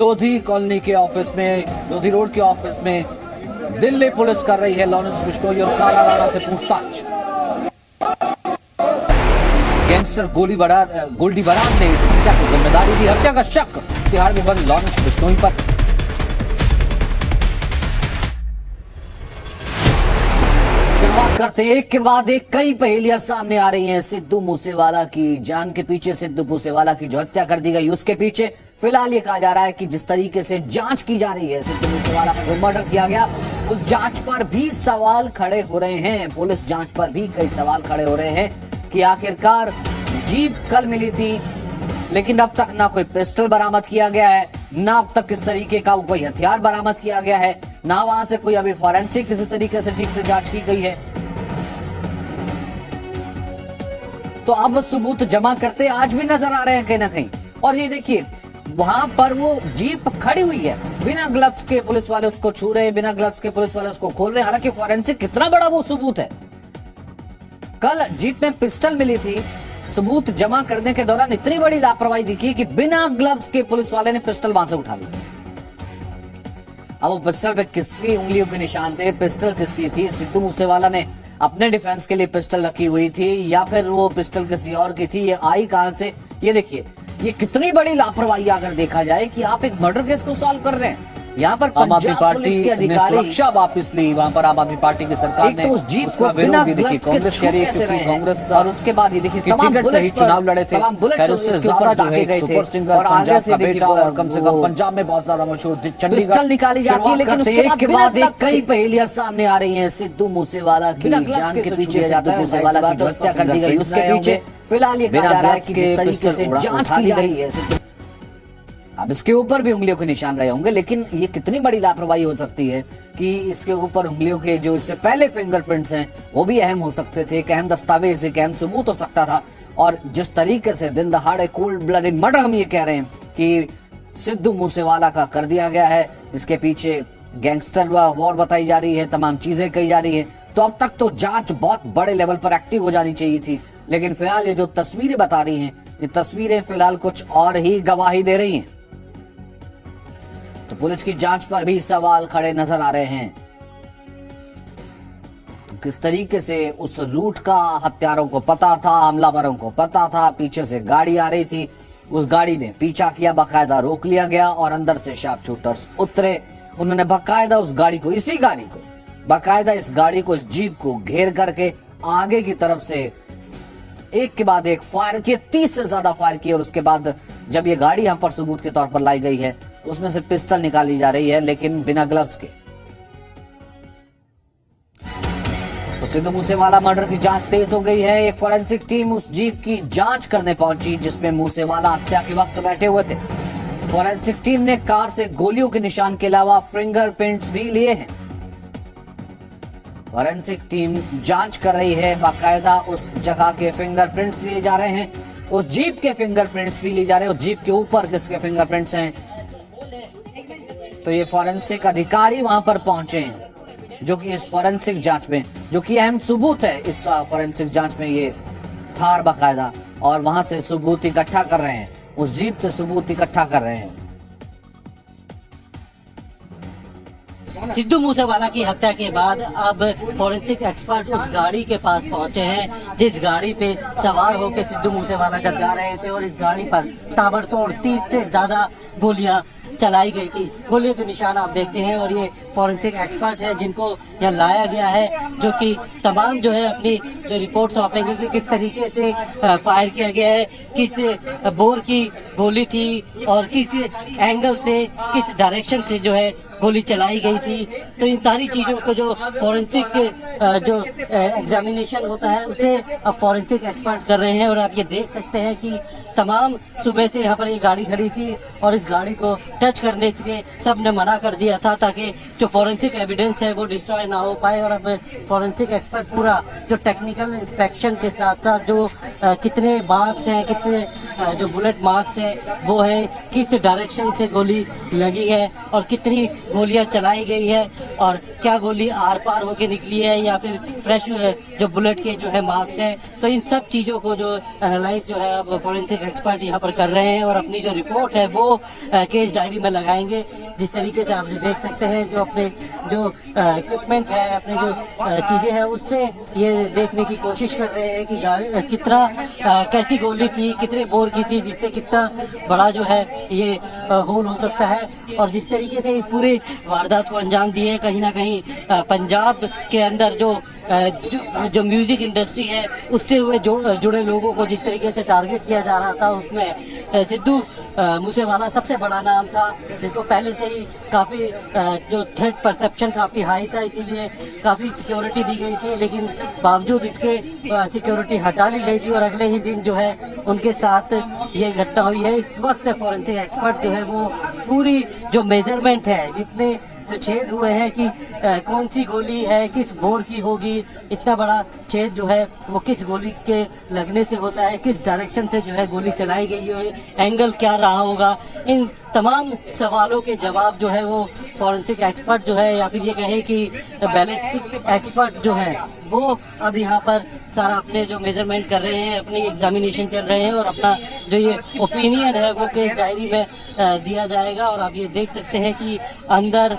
Lodhi colony के office में, Lodhi road के ऑफिस में दिल्ली पुलिस कर रही है लॉरेंस बिश्नोई और काला राणा से पूछताछ। गैंगस्टर गोल्डी बराड ने इस हत्या की जिम्मेदारी दी। हत्या का शक तिहाड़ में बंद लॉरेंस बिश्नोई पर। शुरुआत करते हैं, एक के बाद एक कई पहेलियां सामने आ रही हैं। सिद्धू मूसेवाला की जान के पीछे, सिद्धू मूसेवाला की जो हत्या कर दी गई उसके पीछे फिलहाल ये कहा जा रहा है कि जिस तरीके से जांच की जा रही है सिद्धू मूसेवाला का मर्डर किया गया, उस जांच पर भी सवाल खड़े हो रहे हैं। पुलिस जांच पर भी कई सवाल खड़े हो रहे हैं कि आखिरकार जीप कल मिली थी, लेकिन अब तक ना कोई पिस्टल बरामद किया गया है, ना अब तक किस तरीके का कोई हथियार बरामद किया गया है, ना वहां से कोई अभी फॉरेंसिक किसी तरीके से ठीक से जांच की गई है। तो अब सबूत जमा करते आज भी नजर आ रहे हैं कहीं ना कहीं। और ये देखिए, वहां पर वो जीप खड़ी हुई है, बिना ग्लव्स के पुलिस वाले उसको छू रहे हैं, बिना ग्लव्स के पुलिस वाले उसको खोल रहे हैं। हालांकि फॉरेंसिक कितना बड़ा वो सबूत है। कल जीप में पिस्टल मिली थी, सबूत जमा करने के दौरान इतनी बड़ी लापरवाही दिखी कि बिना ग्लव्स के पुलिस वाले ने पिस्टल वहां से उठा लिया। अब वो पिस्टल पे किसकी उंगलियों के निशान थे, पिस्टल किसकी थी? सिद्धू मूसेवाला ने अपने डिफेंस के लिए पिस्टल रखी हुई थी या फिर वो पिस्टल किसी और की थी? ये आई कहां से? ये देखिए, ये कितनी बड़ी लापरवाही अगर देखा जाए कि आप एक मर्डर केस को सॉल्व कर रहे हैं। यहाँ पर आम आदमी पार्टी के अधिकारी सुरक्षा वापस ली, वहां पर आम आदमी पार्टी की सरकार ने उस जीप को बिना देखिए कांग्रेस कह रही है, कांग्रेस और उसके बाद ये देखिए टिकट से ही चुनाव लड़े थे, फिर उससे ज्यादा जो है सुपर सिंगर और आगे से बेटा और कम से कम पंजाब में बहुत ज्यादा मशहूर चंडीगढ़ निकाली जाती है। लेकिन उसके बाद एक कई पहेलियां सामने आ रही है। सिद्धू मूसेवाला की जान के पीछे, सिद्धू मूसेवाला की हत्या कर दी गई उसके पीछे फिलहाल ये कहा जा रहा है कि जिस तरीके से जांच की गई है, अब इसके ऊपर भी उंगलियों के निशान रहे होंगे। लेकिन ये कितनी बड़ी लापरवाही हो सकती है कि इसके ऊपर उंगलियों के जो इससे पहले फिंगरप्रिंट्स हैं वो भी अहम हो सकते थे, एक अहम दस्तावेज, एक अहम सबूत हो सकता था। और जिस तरीके से दिन दहाड़े कोल्ड ब्लडेड मर्डर हम ये कह रहे हैं कि सिद्धू मूसेवाला का कर दिया गया है, इसके पीछे गैंगस्टर वॉर बताई जा रही है, तमाम चीजें कही जा रही है। तो अब तक तो जांच बहुत बड़े लेवल पर एक्टिव हो जानी चाहिए थी। लेकिन फिलहाल ये जो तस्वीरें बता रही हैं, ये तस्वीरें फिलहाल कुछ और ही गवाही दे रही हैं। तो पुलिस की जांच पर भी सवाल खड़े नजर आ रहे हैं। तो किस तरीके से उस रूट का हत्यारों को पता था, हमलावरों को पता था, पीछे से गाड़ी आ रही थी, उस गाड़ी ने पीछा किया, बाकायदा रोक लिया गया और अंदर से शार्प शूटर्स उतरे। उन्होंने बाकायदा उस गाड़ी को, इसी गाड़ी को, बाकायदा इस गाड़ी को, इस जीप को घेर करके आगे की तरफ से एक के बाद एक फायर किए, 30 से ज्यादा फायर किए। और उसके बाद जब ये गाड़ी यहां पर सबूत के तौर पर लाई गई है, उसमें से पिस्टल निकाली जा रही है, लेकिन बिना ग्लव्स के। तो सिद्धू मूसेवाला मर्डर की जांच तेज हो गई है। एक फॉरेंसिक टीम उस जीप की जांच करने पहुंची जिसमें मूसेवाला हत्या के वक्त बैठे हुए थे। फॉरेंसिक टीम ने कार से गोलियों के निशान के अलावा फिंगरप्रिंट्स भी लिए हैं। फॉरेंसिक टीम जांच कर रही है, बाकायदा उस जगह के फिंगरप्रिंट्स लिए जा रहे हैं, उस जीप के फिंगरप्रिंट्स भी लिए जा रहे हैं। उस जीप के ऊपर किसके फिंगरप्रिंट्स हैं? तो ये फॉरेंसिक अधिकारी वहां पर पहुंचे हैं जो कि इस फॉरेंसिक जांच में, जो कि अहम सबूत है इस फॉरेंसिक जांच में, ये थार बाकायदा, और वहां से सबूत इकट्ठा कर रहे हैं, उस जीप से सबूत इकट्ठा कर रहे हैं। सिद्धू मूसेवाला की हत्या के बाद अब फॉरेंसिक एक्सपर्ट उस गाड़ी के पास पहुंचे हैं जिस गाड़ी पे सवार होकर सिद्धू मूसेवाला जब जा रहे थे, और इस गाड़ी पर ताबड़तोड़ 30 से ज्यादा गोलियां चलाई गई थी। गोलियों के निशान आप देखते हैं और ये फॉरेंसिक एक्सपर्ट है जिनको यहाँ लाया गया है, जो कि तमाम जो है अपनी जो रिपोर्ट सौंपेंगे कि किस तरीके से फायर किया गया है, किस बोर की गोली थी और किस एंगल से, किस डायरेक्शन से जो है गोली चलाई गई थी। तो इन सारी चीज़ों को जो फॉरेंसिक जो एग्जामिनेशन होता है उसे अब फॉरेंसिक एक्सपर्ट कर रहे हैं। और आप ये देख सकते हैं कि तमाम सुबह से यहाँ पर ये गाड़ी खड़ी थी और इस गाड़ी को टच करने से सब ने मना कर दिया था ताकि जो फॉरेंसिक एविडेंस है वो डिस्ट्रॉय ना हो पाए। और अब फॉरेंसिक एक्सपर्ट पूरा जो टेक्निकल इंस्पेक्शन के साथ साथ जो कितने मार्क्स हैं, कितने जो बुलेट मार्क्स हैं वो है, किस डायरेक्शन से गोली लगी है और कितनी गोलियां चलाई गई है और क्या गोली आर पार होके निकली है या फिर फ्रेश जो बुलेट के जो है मार्क्स हैं। तो इन सब चीज़ों को जो एनालाइज जो है अब फॉरेंसिक एक्सपर्ट यहाँ पर कर रहे हैं और अपनी जो रिपोर्ट है वो केस डायरी में लगाएंगे। जिस तरीके से आप देख सकते हैं जो अपने जो इक्विपमेंट है, अपने जो चीज़ें हैं उससे ये देखने की कोशिश कर रहे हैं कि कितना कैसी गोली थी, कितने बोर की थी, जिससे कितना बड़ा जो है ये होल हो सकता है। और जिस तरीके से इस पूरे वारदात को अंजाम दिए, कहीं ना कहीं पंजाब के अंदर जो म्यूजिक इंडस्ट्री है उससे हुए जुड़े लोगों को जिस तरीके से टारगेट किया जा रहा था, उसमें सिद्धू मूसेवाला सबसे बड़ा नाम था, जिसको पहले से ही काफ़ी जो थ्रेट परसेप्शन काफ़ी हाई था, इसीलिए काफ़ी सिक्योरिटी दी गई थी। लेकिन बावजूद इसके सिक्योरिटी हटा ली गई थी और अगले ही दिन जो है उनके साथ ये घटना हुई है। इस वक्त फॉरेंसिक एक्सपर्ट जो है वो पूरी जो मेजरमेंट है, जितने जो छेद हुए हैं कि कौन सी गोली है, किस बोर की होगी, इतना बड़ा छेद जो है वो किस गोली के लगने से होता है, किस डायरेक्शन से जो है गोली चलाई गई है, एंगल क्या रहा होगा, इन तमाम सवालों के जवाब जो है वो फॉरेंसिक एक्सपर्ट जो है या फिर ये कहे कि बैलिस्टिक एक्सपर्ट जो है वो अब यहाँ पर सारा अपने जो मेजरमेंट कर रहे हैं, अपनी एग्जामिनेशन चल रहे हैं और अपना जो ये ओपिनियन है वो केस डायरी में दिया जाएगा। और आप ये देख सकते हैं कि अंदर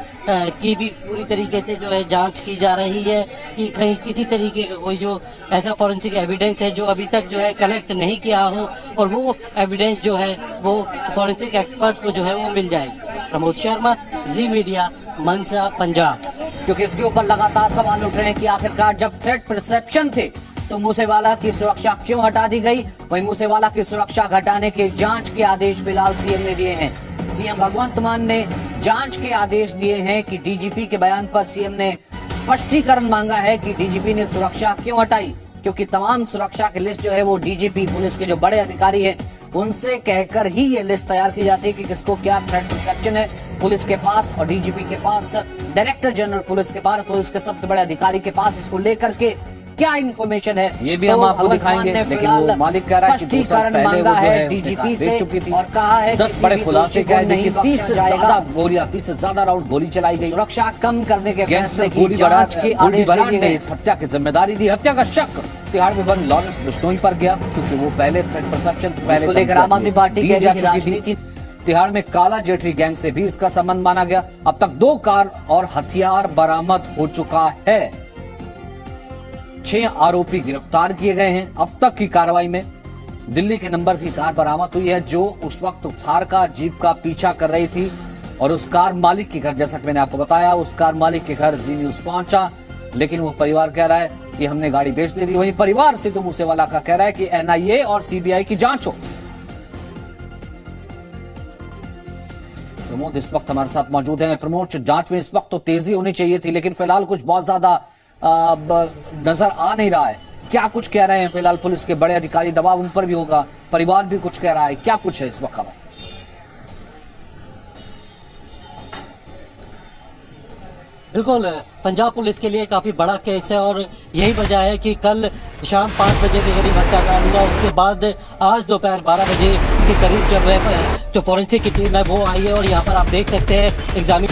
की भी पूरी तरीके से जो है जांच की जा रही है कि कहीं किसी तरीके का कोई जो ऐसा फॉरेंसिक एविडेंस है जो अभी तक जो है कलेक्ट नहीं किया हो और वो एविडेंस जो है वो फॉरेंसिक एक्सपर्ट को जो है वो मिल जाएगी। प्रमोद शर्मा, जी मीडिया, मनसा, पंजाब। क्योंकि इसके ऊपर लगातार सवाल उठ रहे हैं कि आखिरकार जब थ्रेट परसेप्शन थे तो मूसेवाला की सुरक्षा क्यों हटा दी गई। वहीं मूसेवाला की सुरक्षा घटाने के जांच के आदेश फिलहाल सीएम ने दिए हैं। सीएम भगवंत मान ने जांच के आदेश दिए हैं कि डीजीपी के बयान पर सीएम ने स्पष्टीकरण मांगा है कि डीजीपी ने सुरक्षा क्यों हटाई, क्योंकि तमाम सुरक्षा की लिस्ट जो है वो डीजीपी पुलिस के जो बड़े अधिकारी हैं उनसे कहकर ही ये लिस्ट तैयार की जाती है कि किसको क्या थ्रेट परसेप्शन है पुलिस के पास और डीजीपी के पास, डायरेक्टर जनरल पुलिस के पास, पुलिस के सबसे बड़े अधिकारी के पास इसको लेकर के क्या इन्फॉर्मेशन है ये भी हम आपको दिखाएंगे। लेकिन वो मालिक कह रहा है कि 2 साल पहले वो जो है डीजीपी से चुकी थी और कहा है 10 बड़े खुलासे किए। देखिए 30 से ज्यादा गोलियां, 30 से ज्यादा राउंड गोली चलाई गई। सुरक्षा कम करने के फैसले की जांच के आदेश दिए गए। इस हत्या की जिम्मेदारी दी। हत्या का शक तिहाड़ में बंद लॉरेंस बिश्नोई पर गया क्योंकि वो पहले थ्रेट परसेप्शन पहले लेकर आम आदमी पार्टी की राजनीति। तिहाड़ में काला जेठरी गैंग से भी इसका संबंध माना गया। अब तक 2 कार और हथियार बरामद हो चुका है। 6 आरोपी गिरफ्तार किए गए हैं। अब तक की कार्रवाई में दिल्ली के नंबर की कार बरामद हुई है जो उस वक्त थार का जीप का पीछा कर रही थी और उस कार मालिक के घर, जैसा कि मैंने आपको बताया, उस कार मालिक के घर जी न्यूज पहुंचा, लेकिन वो परिवार कह रहा है कि हमने गाड़ी बेच दे दी। वहीं परिवार सिद्धू मूसेवाला का कह रहा है कि एनआईए और सीबीआई की जांच हो। प्रमोद इस वक्त हमारे साथ मौजूद हैं। प्रमोद, जांच में इस वक्त तो तेजी होनी चाहिए थी लेकिन फिलहाल कुछ बहुत ज्यादा नजर आ नहीं रहा है। क्या कुछ कह रहे हैं फिलहाल पुलिस के बड़े अधिकारी? दबाव उन पर भी होगा, परिवार भी कुछ कह रहा है, क्या कुछ है इस वक्त खबर? बिल्कुल, पंजाब पुलिस के लिए काफ़ी बड़ा केस है और यही वजह है कि कल शाम 5 बजे के करीब हत्याकांड हुआ। उसके बाद आज दोपहर 12 बजे के करीब जब जो फॉरेंसिक की टीम है वो आई है और यहाँ पर आप देख सकते हैं एग्जामिन